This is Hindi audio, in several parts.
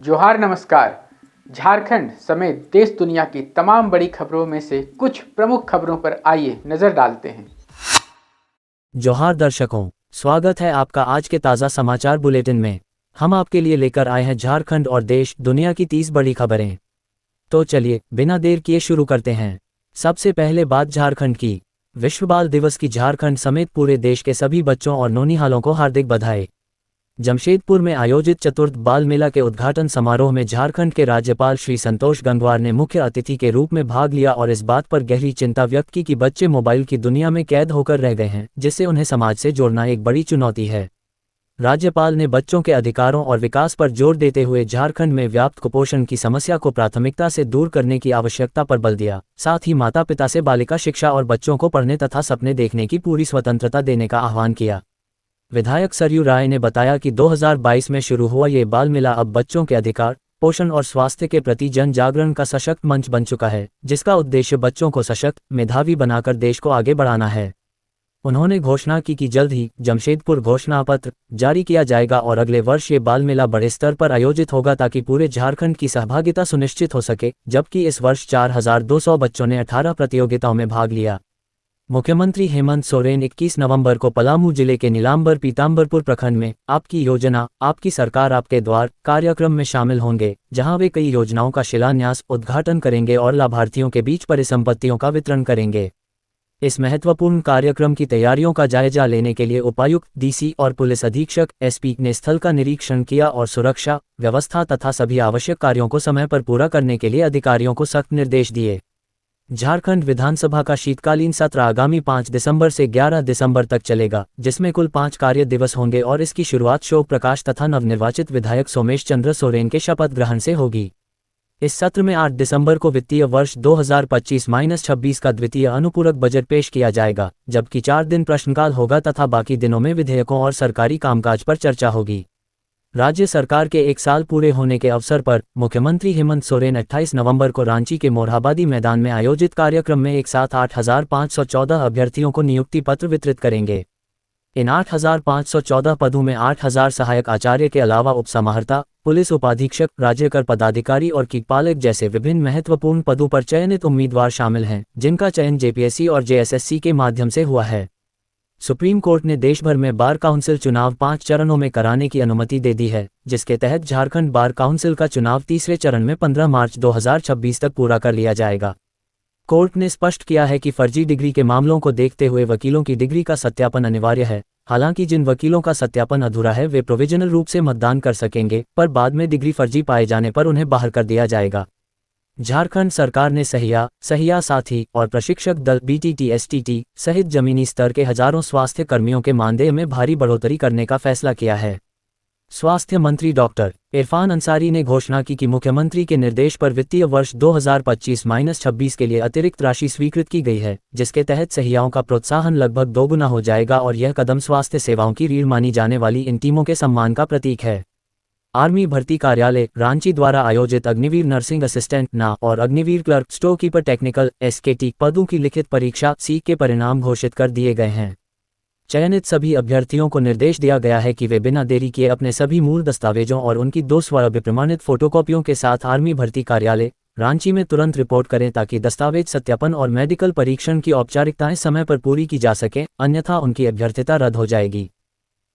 जोहार नमस्कार। झारखंड समेत देश दुनिया की तमाम बड़ी खबरों में से कुछ प्रमुख खबरों पर आइए नजर डालते हैं। जोहार दर्शकों, स्वागत है आपका आज के ताज़ा समाचार बुलेटिन में। हम आपके लिए लेकर आए हैं झारखंड और देश दुनिया की 30 बड़ी खबरें। तो चलिए बिना देर किए शुरू करते हैं। सबसे पहले बात झारखंड की। विश्व बाल दिवस की झारखंड समेत पूरे देश के सभी बच्चों और नौनिहालों को हार्दिक बधाई। जमशेदपुर में आयोजित चतुर्थ बाल मेला के उद्घाटन समारोह में झारखंड के राज्यपाल श्री संतोष गंगवार ने मुख्य अतिथि के रूप में भाग लिया और इस बात पर गहरी चिंता व्यक्त की कि बच्चे मोबाइल की दुनिया में कैद होकर रह गए हैं, जिससे उन्हें समाज से जोड़ना एक बड़ी चुनौती है। राज्यपाल ने बच्चों के अधिकारों और विकास पर जोर देते हुए झारखंड में व्याप्त कुपोषण की समस्या को प्राथमिकता से दूर करने की आवश्यकता पर बल दिया। साथ ही माता पिता से बालिका शिक्षा और बच्चों को पढ़ने तथा सपने देखने की पूरी स्वतंत्रता देने का आह्वान किया। विधायक सरयू राय ने बताया कि 2022 में शुरू हुआ ये बाल मेला अब बच्चों के अधिकार, पोषण और स्वास्थ्य के प्रति जन जागरण का सशक्त मंच बन चुका है, जिसका उद्देश्य बच्चों को सशक्त, मेधावी बनाकर देश को आगे बढ़ाना है। उन्होंने घोषणा की कि जल्द ही जमशेदपुर घोषणा पत्र जारी किया जाएगा और अगले वर्ष ये बाल मेला बड़े स्तर पर आयोजित होगा ताकि पूरे झारखंड की सहभागिता सुनिश्चित हो सके, जबकि इस वर्ष 4200 बच्चों ने 18 प्रतियोगिताओं में भाग लिया। मुख्यमंत्री हेमंत सोरेन 21 नवंबर को पलामू जिले के नीलांबर पीतांबरपुर प्रखंड में आपकी योजना आपकी सरकार आपके द्वार कार्यक्रम में शामिल होंगे, जहां वे कई योजनाओं का शिलान्यास उद्घाटन करेंगे और लाभार्थियों के बीच परिसंपत्तियों का वितरण करेंगे। इस महत्वपूर्ण कार्यक्रम की तैयारियों का जायजा लेने के लिए उपायुक्त, डीसी और पुलिस अधीक्षक एसपी ने स्थल का निरीक्षण किया और सुरक्षा व्यवस्था तथा सभी आवश्यक कार्यों को समय पर पूरा करने के लिए अधिकारियों को सख्त निर्देश दिए। झारखंड विधानसभा का शीतकालीन सत्र आगामी 5 दिसंबर से 11 दिसंबर तक चलेगा, जिसमें कुल 5 कार्य दिवस होंगे और इसकी शुरुआत शोक प्रकाश तथा नवनिर्वाचित विधायक सोमेश चंद्र सोरेन के शपथ ग्रहण से होगी। इस सत्र में 8 दिसंबर को वित्तीय वर्ष 2025-26 का द्वितीय अनुपूरक बजट पेश किया जाएगा, जबकि 4 दिन प्रश्नकाल होगा तथा बाकी दिनों में विधेयकों और सरकारी कामकाज पर चर्चा होगी। राज्य सरकार के 1 साल पूरे होने के अवसर पर मुख्यमंत्री हेमंत सोरेन 28 नवंबर को रांची के मोरहाबादी मैदान में आयोजित कार्यक्रम में एक साथ 8,514 अभ्यर्थियों को नियुक्ति पत्र वितरित करेंगे। इन 8,514 पदों में 8,000 सहायक आचार्य के अलावा उपसमाहर्ता, पुलिस उपाधीक्षक, राज्य कर पदाधिकारी और कीटपालक जैसे विभिन्न महत्वपूर्ण पदों पर चयनित उम्मीदवार शामिल हैं, जिनका चयन जेपीएससी और जेएसएससी के माध्यम से हुआ है। सुप्रीम कोर्ट ने देश भर में बार काउंसिल चुनाव 5 चरणों में कराने की अनुमति दे दी है, जिसके तहत झारखंड बार काउंसिल का चुनाव तीसरे चरण में 15 मार्च 2026 तक पूरा कर लिया जाएगा। कोर्ट ने स्पष्ट किया है कि फर्जी डिग्री के मामलों को देखते हुए वकीलों की डिग्री का सत्यापन अनिवार्य है। हालांकि जिन वकीलों का सत्यापन अधूरा है वे प्रोविजनल रूप से मतदान कर सकेंगे, पर बाद में डिग्री फर्जी पाए जाने पर उन्हें बाहर कर दिया जाएगा। झारखंड सरकार ने सहिया साथी और प्रशिक्षक दल बीटीटी-एसटीटी सहित जमीनी स्तर के हजारों स्वास्थ्य कर्मियों के मानदेय में भारी बढ़ोतरी करने का फैसला किया है। स्वास्थ्य मंत्री डॉक्टर इरफान अंसारी ने घोषणा की कि मुख्यमंत्री के निर्देश पर वित्तीय वर्ष 2025-26 के लिए अतिरिक्त राशि स्वीकृत की गई है, जिसके तहत सहियाओं का प्रोत्साहन लगभग 2 गुना हो जाएगा और यह कदम स्वास्थ्य सेवाओं की रीढ़ मानी जाने वाली इन टीमों के सम्मान का प्रतीक है। आर्मी भर्ती कार्यालय रांची द्वारा आयोजित अग्निवीर नर्सिंग असिस्टेंट ना और Agniveer clerk store keeper technical एसकेटी पदों की लिखित परीक्षा सीख के परिणाम घोषित कर दिए गए हैं। चयनित सभी अभ्यर्थियों को निर्देश दिया गया है कि वे बिना देरी किए अपने सभी मूल दस्तावेजों और उनकी 2 स्वप्रमाणित फोटोकॉपियों के साथ आर्मी भर्ती कार्यालय रांची में तुरंत रिपोर्ट करें ताकि दस्तावेज सत्यापन और मेडिकल परीक्षण की औपचारिकताएं समय पर पूरी की जा सकें, अन्यथा उनकी अभ्यर्थिता रद्द हो जाएगी।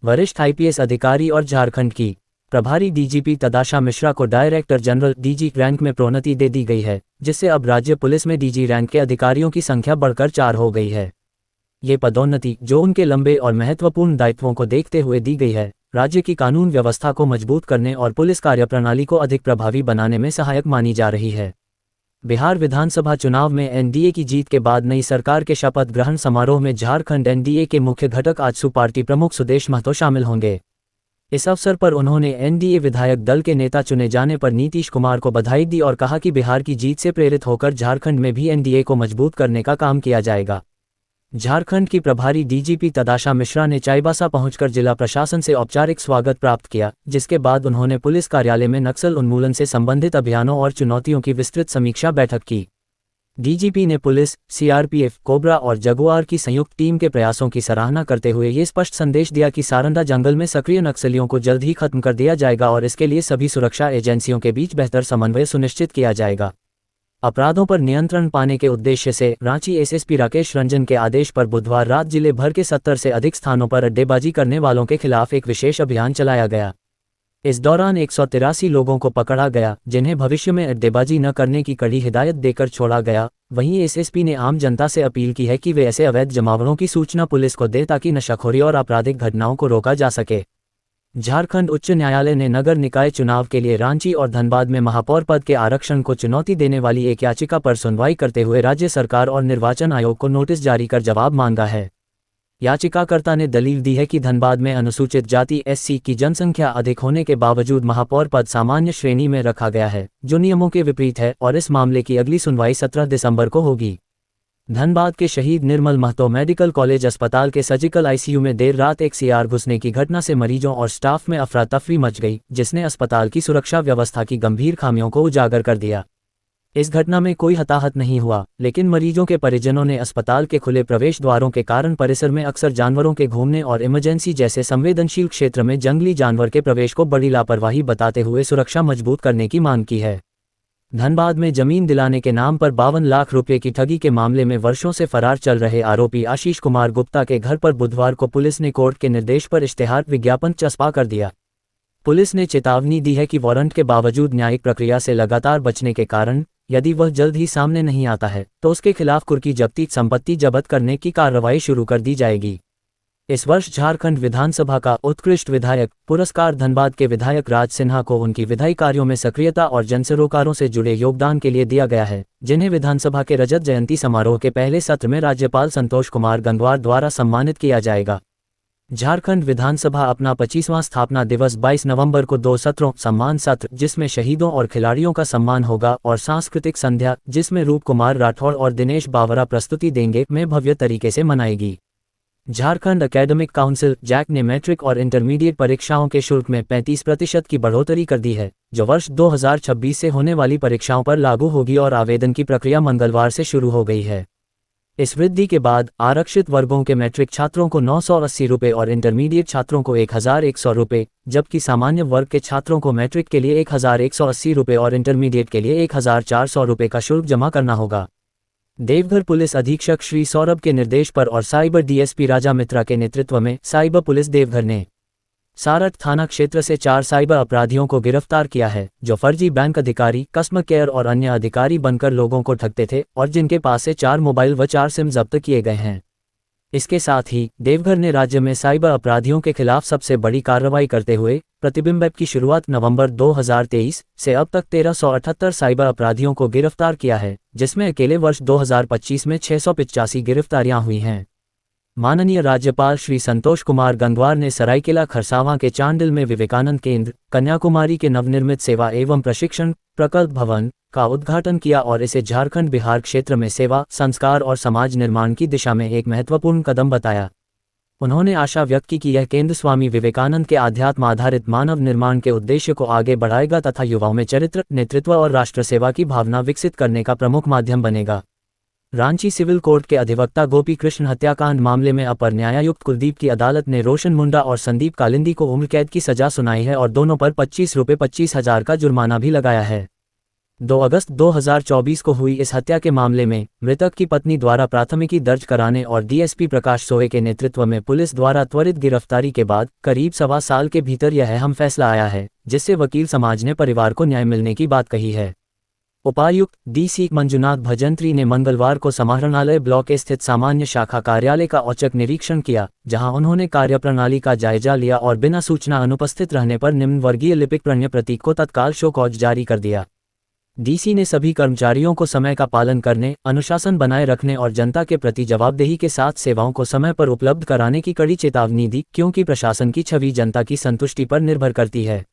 वरिष्ठ आईपीएस अधिकारी और झारखंड की प्रभारी डीजीपी तदाशा मिश्रा को डायरेक्टर जनरल डीजी रैंक में प्रोन्नति दे दी गई है, जिससे अब राज्य पुलिस में डीजी रैंक के अधिकारियों की संख्या बढ़कर 4 हो गई है। ये पदोन्नति, जो उनके लंबे और महत्वपूर्ण दायित्वों को देखते हुए दी गई है, राज्य की कानून व्यवस्था को मजबूत करने और पुलिस कार्यप्रणाली को अधिक प्रभावी बनाने में सहायक मानी जा रही है। बिहार विधानसभा चुनाव में एनडीए की जीत के बाद नई सरकार के शपथ ग्रहण समारोह में झारखंड एनडीए के मुख्य घटक आजसू पार्टी प्रमुख सुदेश महतो शामिल होंगे। इस अवसर पर उन्होंने एनडीए विधायक दल के नेता चुने जाने पर नीतीश कुमार को बधाई दी और कहा कि बिहार की जीत से प्रेरित होकर झारखंड में भी एनडीए को मजबूत करने का काम किया जाएगा। झारखंड की प्रभारी डीजीपी तदाशा मिश्रा ने चाईबासा पहुंचकर जिला प्रशासन से औपचारिक स्वागत प्राप्त किया, जिसके बाद उन्होंने पुलिस कार्यालय में नक्सल उन्मूलन से संबंधित अभियानों और चुनौतियों की विस्तृत समीक्षा बैठक की। डीजीपी ने पुलिस, सीआरपीएफ, कोबरा और जगुआर की संयुक्त टीम के प्रयासों की सराहना करते हुए ये स्पष्ट संदेश दिया कि सारंडा जंगल में सक्रिय नक्सलियों को जल्द ही खत्म कर दिया जाएगा और इसके लिए सभी सुरक्षा एजेंसियों के बीच बेहतर समन्वय सुनिश्चित किया जाएगा। अपराधों पर नियंत्रण पाने के उद्देश्य से रांची एसएसपी राकेश रंजन के आदेश पर बुधवार रात जिले भर के 70 से अधिक स्थानों पर अड्डेबाजी करने वालों के खिलाफ एक विशेष अभियान चलाया गया। इस दौरान 183 लोगों को पकड़ा गया, जिन्हें भविष्य में अड्डेबाजी न करने की कड़ी हिदायत देकर छोड़ा गया। वहीं एसएसपी ने आम जनता से अपील की है कि वे ऐसे अवैध जमावड़ों की सूचना पुलिस को दे ताकि नशाखोरी और आपराधिक घटनाओं को रोका जा सके। झारखंड उच्च न्यायालय ने नगर निकाय चुनाव के लिए रांची और धनबाद में महापौर पद के आरक्षण को चुनौती देने वाली एक याचिका पर सुनवाई करते हुए राज्य सरकार और निर्वाचन आयोग को नोटिस जारी कर जवाब मांगा है। याचिकाकर्ता ने दलील दी है कि धनबाद में अनुसूचित जाति एससी की जनसंख्या अधिक होने के बावजूद महापौर पद सामान्य श्रेणी में रखा गया है, जो नियमों के विपरीत है और इस मामले की अगली सुनवाई 17 दिसंबर को होगी। धनबाद के शहीद निर्मल महतो मेडिकल कॉलेज अस्पताल के सर्जिकल आईसीयू में देर रात एक सीआर घुसने की घटना से मरीजों और स्टाफ में अफरा तफरी मच गई, जिसने अस्पताल की सुरक्षा व्यवस्था की गंभीर खामियों को उजागर कर दिया। इस घटना में कोई हताहत नहीं हुआ, लेकिन मरीजों के परिजनों ने अस्पताल के खुले प्रवेश द्वारों के कारण परिसर में अक्सर जानवरों के घूमने और इमरजेंसी जैसे संवेदनशील क्षेत्र में जंगली जानवर के प्रवेश को बड़ी लापरवाही बताते हुए सुरक्षा मजबूत करने की मांग की है। धनबाद में जमीन दिलाने के नाम पर 52 लाख रुपए की ठगी के मामले में वर्षों से फरार चल रहे आरोपी आशीष कुमार गुप्ता के घर पर बुधवार को पुलिस ने कोर्ट के निर्देश पर इश्तेहार विज्ञापन चस्पा कर दिया। पुलिस ने चेतावनी दी है कि वारंट के बावजूद न्यायिक प्रक्रिया से लगातार बचने के कारण यदि वह जल्द ही सामने नहीं आता है तो उसके खिलाफ कुर्की जब्ती संपत्ति जब्त करने की कार्रवाई शुरू कर दी जाएगी। इस वर्ष झारखंड विधानसभा का उत्कृष्ट विधायक पुरस्कार धनबाद के विधायक राज सिन्हा को उनकी विधायी कार्यों में सक्रियता और जनसरोकारों से जुड़े योगदान के लिए दिया गया है, जिन्हें विधानसभा के रजत जयंती समारोह के पहले सत्र में राज्यपाल संतोष कुमार गंगवार द्वारा सम्मानित किया जाएगा। झारखंड विधानसभा अपना 25वां स्थापना दिवस 22 नवंबर को 2 सत्रों सम्मान सत्र, जिसमें शहीदों और खिलाड़ियों का सम्मान होगा, और सांस्कृतिक संध्या, जिसमें रूप कुमार राठौड़ और दिनेश बावरा प्रस्तुति देंगे, में भव्य तरीके से मनाएगी। झारखंड एकेडमिक काउंसिल जैक ने मैट्रिक और इंटरमीडिएट परीक्षाओं के शुल्क में 35% की बढ़ोतरी कर दी है, जो वर्ष 2026 से होने वाली परीक्षाओं पर लागू होगी और आवेदन की प्रक्रिया मंगलवार से शुरू हो गई है। इस वृद्धि के बाद आरक्षित वर्गों के मैट्रिक छात्रों को 980 रुपये और इंटरमीडिएट छात्रों को 1100 रुपये, जबकि सामान्य वर्ग के छात्रों को मैट्रिक के लिए 1180 रुपये और इंटरमीडिएट के लिए 1400 रुपये का शुल्क जमा करना होगा। देवघर पुलिस अधीक्षक श्री सौरभ के निर्देश पर और साइबर डीएसपी राजा मित्रा के नेतृत्व में साइबर पुलिस देवघर ने सारठ थाना क्षेत्र से 4 साइबर अपराधियों को गिरफ्तार किया है, जो फर्जी बैंक अधिकारी, कस्टमर केयर और अन्य अधिकारी बनकर लोगों को ठगते थे और जिनके पास से 4 मोबाइल व 4 सिम जब्त किए गए हैं। इसके साथ ही देवघर ने राज्य में साइबर अपराधियों के खिलाफ सबसे बड़ी कार्रवाई करते हुए प्रतिबिंब ऐप की शुरुआत नवंबर 2023 से अब तक 1378 साइबर अपराधियों को गिरफ्तार किया है, जिसमें अकेले वर्ष 2025 में 685 गिरफ्तारियां हुई हैं। माननीय राज्यपाल श्री संतोष कुमार गंगवार ने सरायकेला खरसावां के चांडिल में विवेकानंद केंद्र, कन्याकुमारी के नवनिर्मित सेवा एवं प्रशिक्षण प्रकल्प भवन का उद्घाटन किया और इसे झारखंड बिहार क्षेत्र में सेवा, संस्कार और समाज निर्माण की दिशा में एक महत्वपूर्ण कदम बताया। उन्होंने आशा व्यक्त की कि यह केंद्र स्वामी विवेकानंद के आध्यात्म आधारित मानव निर्माण के उद्देश्य को आगे बढ़ाएगा तथा युवाओं में चरित्र, नेतृत्व और राष्ट्र सेवा की भावना विकसित करने का प्रमुख माध्यम बनेगा। रांची सिविल कोर्ट के अधिवक्ता गोपी कृष्ण हत्याकांड मामले में अपर न्यायायुक्त कुलदीप की अदालत ने रोशन मुंडा और संदीप कालिंदी को उम्र कैद की सजा सुनाई है और दोनों पर 25,000 का जुर्माना भी लगाया है। 2 अगस्त 2024 को हुई इस हत्या के मामले में मृतक की पत्नी द्वारा प्राथमिकी दर्ज कराने और डीएसपी प्रकाश सोए के नेतृत्व में पुलिस द्वारा त्वरित गिरफ्तारी के बाद करीब 1.25 साल के भीतर यह अहम फैसला आया है, जिससे वकील समाज ने परिवार को न्याय मिलने की बात कही है। उपायुक्त डीसी मंजुनाथ भजंत्री ने मंगलवार को समाहरणालय ब्लॉक स्थित सामान्य शाखा कार्यालय का औचक निरीक्षण किया, जहां उन्होंने कार्यप्रणाली का जायजा लिया और बिना सूचना अनुपस्थित रहने पर निम्न वर्गीय लिपिक प्रणय प्रतीक को तत्काल शो कॉज जारी कर दिया। डीसी ने सभी कर्मचारियों को समय का पालन करने, अनुशासन बनाए रखने और जनता के प्रति जवाबदेही के साथ सेवाओं को समय पर उपलब्ध कराने की कड़ी चेतावनी दी, क्योंकि प्रशासन की छवि जनता की संतुष्टि पर निर्भर करती है।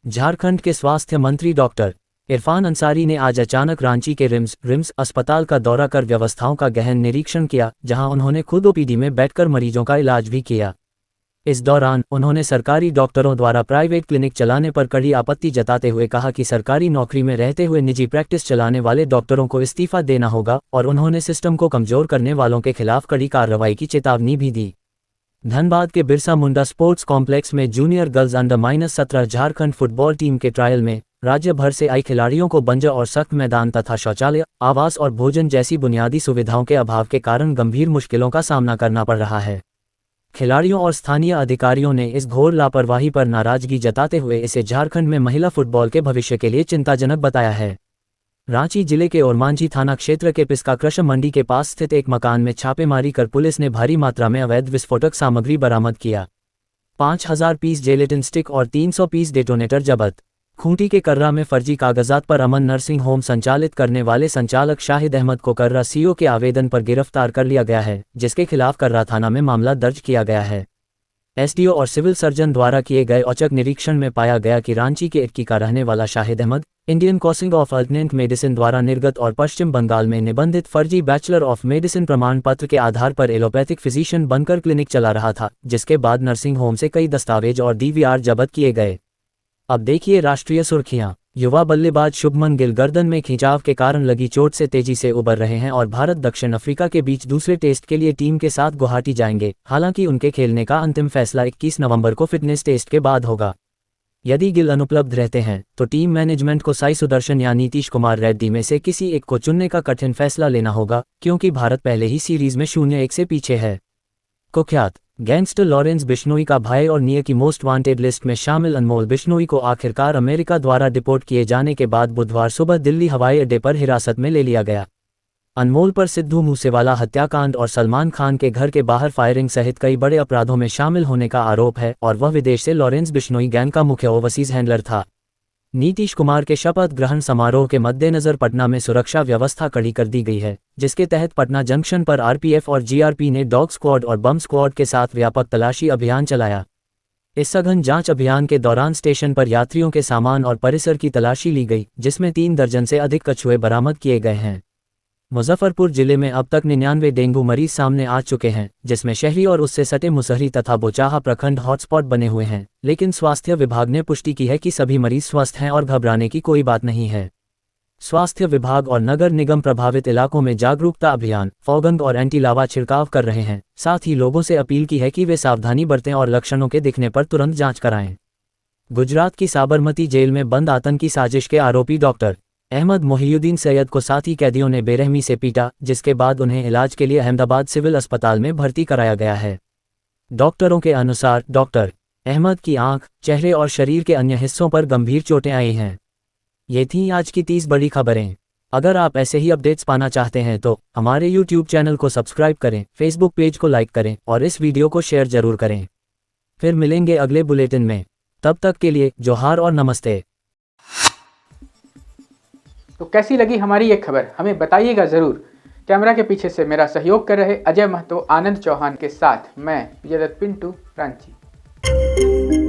झारखंड के स्वास्थ्य मंत्री डॉक्टर इरफान अंसारी ने आज अचानक रांची के रिम्स अस्पताल का दौरा कर व्यवस्थाओं का गहन निरीक्षण किया, जहां उन्होंने खुद ओपीडी में बैठकर मरीजों का इलाज भी किया। इस दौरान उन्होंने सरकारी डॉक्टरों द्वारा प्राइवेट क्लिनिक चलाने पर कड़ी आपत्ति जताते हुए कहा कि सरकारी नौकरी में रहते हुए निजी प्रैक्टिस चलाने वाले डॉक्टरों को इस्तीफा देना होगा और उन्होंने सिस्टम को कमजोर करने वालों के खिलाफ कड़ी कार्रवाई की चेतावनी भी दी। धनबाद के बिरसा मुंडा स्पोर्ट्स कॉम्प्लेक्स में junior girls under-17 Jharkhand football team के ट्रायल में राज्य भर से आई खिलाड़ियों को बंजर और सख्त मैदान तथा शौचालय, आवास और भोजन जैसी बुनियादी सुविधाओं के अभाव के कारण गंभीर मुश्किलों का सामना करना पड़ रहा है। खिलाड़ियों और स्थानीय अधिकारियों ने इस घोर लापरवाही पर नाराजगी जताते हुए इसे झारखंड में महिला फुटबॉल के भविष्य के लिए चिंताजनक बताया है। रांची जिले के ओरमांझी थाना क्षेत्र के पिस्का क्रशर मंडी के पास स्थित एक मकान में छापेमारी कर पुलिस ने भारी मात्रा में अवैध विस्फोटक सामग्री बरामद किया। 5000 पीस जेलेटिन स्टिक और 300 पीस डेटोनेटर जब्त। खूंटी के कर्रा में फर्जी कागजात पर अमन नर्सिंग होम संचालित करने वाले संचालक शाहिद अहमद को कर्रा सीओ के आवेदन पर गिरफ्तार कर लिया गया है, जिसके खिलाफ कर्रा थाना में मामला दर्ज किया गया है। एसडीओ और सिविल सर्जन द्वारा किए गए औचक निरीक्षण में पाया गया कि रांची के इटकी का रहने वाला Shahid Ahmad Indian Council of Alternate Medicine द्वारा निर्गत और पश्चिम बंगाल में निबंधित फर्जी बैचलर ऑफ मेडिसिन प्रमाण पत्र के आधार पर एलोपैथिक फिजिशियन बनकर क्लिनिक चला रहा था, जिसके बाद नर्सिंग होम से कई दस्तावेज और डीवीआर जब्त किए गए। अब देखिए राष्ट्रीय सुर्खियां। युवा बल्लेबाज शुभमन गिल गर्दन में खिंचाव के कारण लगी चोट से तेजी से उबर रहे हैं और भारत दक्षिण अफ्रीका के बीच दूसरे टेस्ट के लिए टीम के साथ गुवाहाटी जाएंगे। हालांकि उनके खेलने का अंतिम फैसला 21 नवंबर को फिटनेस टेस्ट के बाद होगा। यदि गिल अनुपलब्ध रहते हैं तो टीम मैनेजमेंट को साई सुदर्शन या नीतीश कुमार रेड्डी में से किसी एक को चुनने का कठिन फैसला लेना होगा, क्योंकि भारत पहले ही सीरीज में 0-1 से पीछे है। कुख्यात गैंगस्टर लॉरेंस बिश्नोई का भाई और नियर की मोस्ट वांटेड लिस्ट में शामिल अनमोल बिश्नोई को आखिरकार अमेरिका द्वारा डिपोर्ट किए जाने के बाद बुधवार सुबह दिल्ली हवाई अड्डे पर हिरासत में ले लिया गया। अनमोल पर सिद्धू मूसेवाला हत्याकांड और सलमान खान के घर के बाहर फायरिंग सहित कई बड़े अपराधों में शामिल होने का आरोप है और वह विदेश से लॉरेंस बिश्नोई गैंग का मुख्य ओवरसीज हैंडलर था। नीतीश कुमार के शपथ ग्रहण समारोह के मद्देनजर पटना में सुरक्षा व्यवस्था कड़ी कर दी गई है, जिसके तहत पटना जंक्शन पर आरपीएफ और जीआरपी ने डॉग स्क्वाड और बम स्क्वाड के साथ व्यापक तलाशी अभियान चलाया। इस सघन जांच अभियान के दौरान स्टेशन पर यात्रियों के सामान और परिसर की तलाशी ली गई, जिसमें 3 दर्जन से अधिक कछुए बरामद किए गए हैं। मुजफ्फरपुर जिले में अब तक 99 डेंगू मरीज सामने आ चुके हैं, जिसमें शहरी और उससे सटे मुसहरी तथा बोचाहा प्रखंड हॉटस्पॉट बने हुए हैं, लेकिन स्वास्थ्य विभाग ने पुष्टि की है कि सभी मरीज स्वस्थ हैं और घबराने की कोई बात नहीं है। स्वास्थ्य विभाग और नगर निगम प्रभावित इलाकों में जागरूकता अभियान, फॉगंग और एंटी लावा छिड़काव कर रहे हैं। साथ ही लोगों से अपील की है कि वे सावधानी बरतें और लक्षणों के दिखने पर तुरंत जांच कराएं। गुजरात की साबरमती जेल में बंद आतंकी साजिश के आरोपी डॉक्टर अहमद मोहियुद्दीन सैयद को साथी कैदियों ने बेरहमी से पीटा, जिसके बाद उन्हें इलाज के लिए अहमदाबाद सिविल अस्पताल में भर्ती कराया गया है। डॉक्टरों के अनुसार डॉक्टर अहमद की आंख, चेहरे और शरीर के अन्य हिस्सों पर गंभीर चोटें आई हैं। ये थीं आज की 30 बड़ी खबरें। अगर आप ऐसे ही अपडेट्स पाना चाहते हैं तो हमारे YouTube चैनल को सब्सक्राइब करें, Facebook पेज को लाइक करें और इस वीडियो को शेयर जरूर करें। फिर मिलेंगे अगले बुलेटिन में। तब तक के लिए जोहार और नमस्ते। तो कैसी लगी हमारी ये खबर हमें बताइएगा ज़रूर। कैमरा के पीछे से मेरा सहयोग कर रहे अजय महतो, आनंद चौहान के साथ मैं विजय दत्त पिंटू, रांची।